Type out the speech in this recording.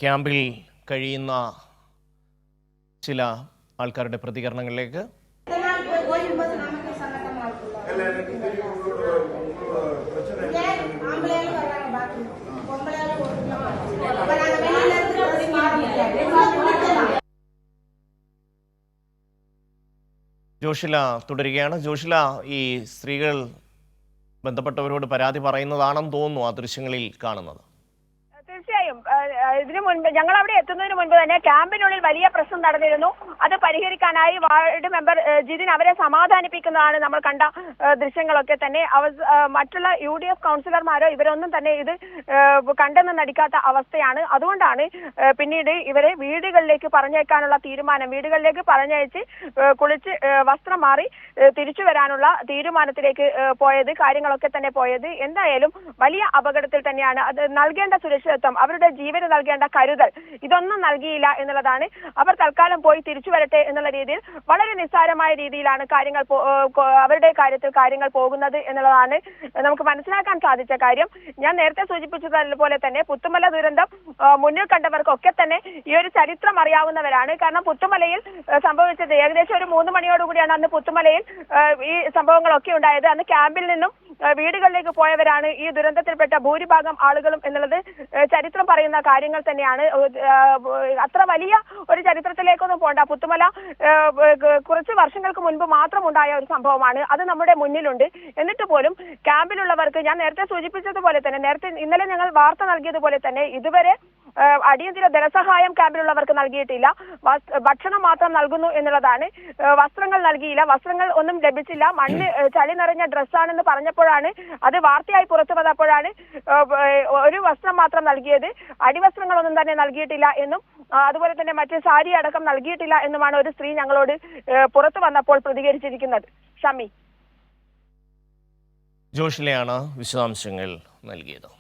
ക്യാമ്പിൽ കഴിയുന്ന ചില ആൾക്കാരുടെ പ്രതികരണങ്ങളിലേക്ക്. ജോഷില തുടരുകയാണ്. ജോഷില, ഈ സ്ത്രീകൾ ബന്ധപ്പെട്ടവരോട് പരാതി പറയുന്നതാണെന്ന് തോന്നുന്നു ആ ദൃശ്യങ്ങളിൽ കാണുന്നത്. തീർച്ചയായും ഇതിനു മുൻപ് ഞങ്ങൾ അവിടെ എത്തുന്നതിന് മുൻപ് തന്നെ ക്യാമ്പിനുള്ളിൽ വലിയ പ്രശ്നം നടന്നിരുന്നു. അത് പരിഹരിക്കാനായി വാർഡ് മെമ്പർ ജിതിൻ അവരെ സമാധാനിപ്പിക്കുന്നതാണ് നമ്മൾ കണ്ട ദൃശ്യങ്ങളൊക്കെ തന്നെ. മറ്റുള്ള UDF കൗൺസിലർമാരോ ഇവരൊന്നും തന്നെ ഇത് കണ്ടെന്ന് നടിക്കാത്ത അവസ്ഥയാണ്. അതുകൊണ്ടാണ് പിന്നീട് ഇവരെ വീടുകളിലേക്ക് പറഞ്ഞേക്കാനുള്ള തീരുമാനം, വീടുകളിലേക്ക് പറഞ്ഞയച്ച് കുളിച്ച് വസ്ത്രം മാറി തിരിച്ചു വരാനുള്ള തീരുമാനത്തിലേക്ക് പോയത്, കാര്യങ്ങളൊക്കെ തന്നെ പോയത്. എന്തായാലും വലിയ അപകടത്തിൽ തന്നെയാണ്. അത് നൽകേണ്ട സുരക്ഷിതത്വം, അവരുടെ ജീവന് നൽകേണ്ട കരുതൽ, ഇതൊന്നും നൽകിയില്ല എന്നുള്ളതാണ്. അവർ തൽക്കാലം പോയി തിരിച്ചു വരട്ടെ എന്നുള്ള രീതിയിൽ വളരെ നിസ്സാരമായ രീതിയിലാണ് കാര്യങ്ങൾ അവരുടെ കാര്യത്തിൽ കാര്യങ്ങൾ പോകുന്നത് എന്നുള്ളതാണ് നമുക്ക് മനസ്സിലാക്കാൻ സാധിച്ച കാര്യം. ഞാൻ നേരത്തെ സൂചിപ്പിച്ചതുപോലെ തന്നെ പുത്തുമല ദുരന്തം മുന്നിൽ കണ്ടവർക്കൊക്കെ തന്നെ ഈ ഒരു ചരിത്രം അറിയാവുന്നവരാണ്. കാരണം പുത്തുമലയിൽ സംഭവിച്ചത് ഏകദേശം ഒരു 3 മണിയോടുകൂടിയാണ് അന്ന് പുത്തുമലയിൽ ഈ സംഭവങ്ങളൊക്കെ ഉണ്ടായത്. അന്ന് ക്യാമ്പിൽ നിന്നും വീടുകളിലേക്ക് പോയവരാണ് ഈ ദുരന്തത്തിൽപ്പെട്ട ഭൂരിഭാഗം ആളുകളും എന്നുള്ളത് ചരിത്രം പറയുന്ന കാര്യങ്ങൾ തന്നെയാണ്. അത്ര വലിയ ഒരു ചരിത്രത്തിലേക്കൊന്നും പോണ്ട. പുത്തുമല കുറച്ച് വർഷങ്ങൾക്ക് മുൻപ് മാത്രം ഉണ്ടായ ഒരു സംഭവമാണ്. അത് നമ്മുടെ മുന്നിലുണ്ട്. എന്നിട്ട് പോലും ക്യാമ്പിലുള്ളവർക്ക്, ഞാൻ നേരത്തെ സൂചിപ്പിച്ചതുപോലെ തന്നെ, ഇന്നലെ ഞങ്ങൾ വാർത്ത നൽകിയതുപോലെ തന്നെ, ഇതുവരെ അടിയന്തര ധനസഹായം ക്യാമ്പിലുള്ളവർക്ക് നൽകിയിട്ടില്ല. ഭക്ഷണം മാത്രം നൽകുന്നു എന്നുള്ളതാണ്. വസ്ത്രങ്ങൾ നൽകിയില്ല, വസ്ത്രങ്ങൾ ഒന്നും ലഭിച്ചില്ല. മണ്ണ് ചളി നിറഞ്ഞ ഡ്രസ്സാണെന്ന് പറഞ്ഞപ്പോഴാണ്, അത് വാർത്തയായി പുറത്തു വന്നപ്പോഴാണ് ഒരു വസ്ത്രം മാത്രം നൽകിയത്. അടിവസ്ത്രങ്ങളൊന്നും തന്നെ നൽകിയിട്ടില്ല എന്നും അതുപോലെ തന്നെ മറ്റ് സാരി അടക്കം നൽകിയിട്ടില്ല എന്നുമാണ് ഒരു സ്ത്രീ ഞങ്ങളോട് പുറത്തു വന്നപ്പോൾ പ്രതികരിച്ചിരിക്കുന്നത്. ഷമി, ജോഷിലെയാണ് വിശദാംശങ്ങൾ നൽകിയത്.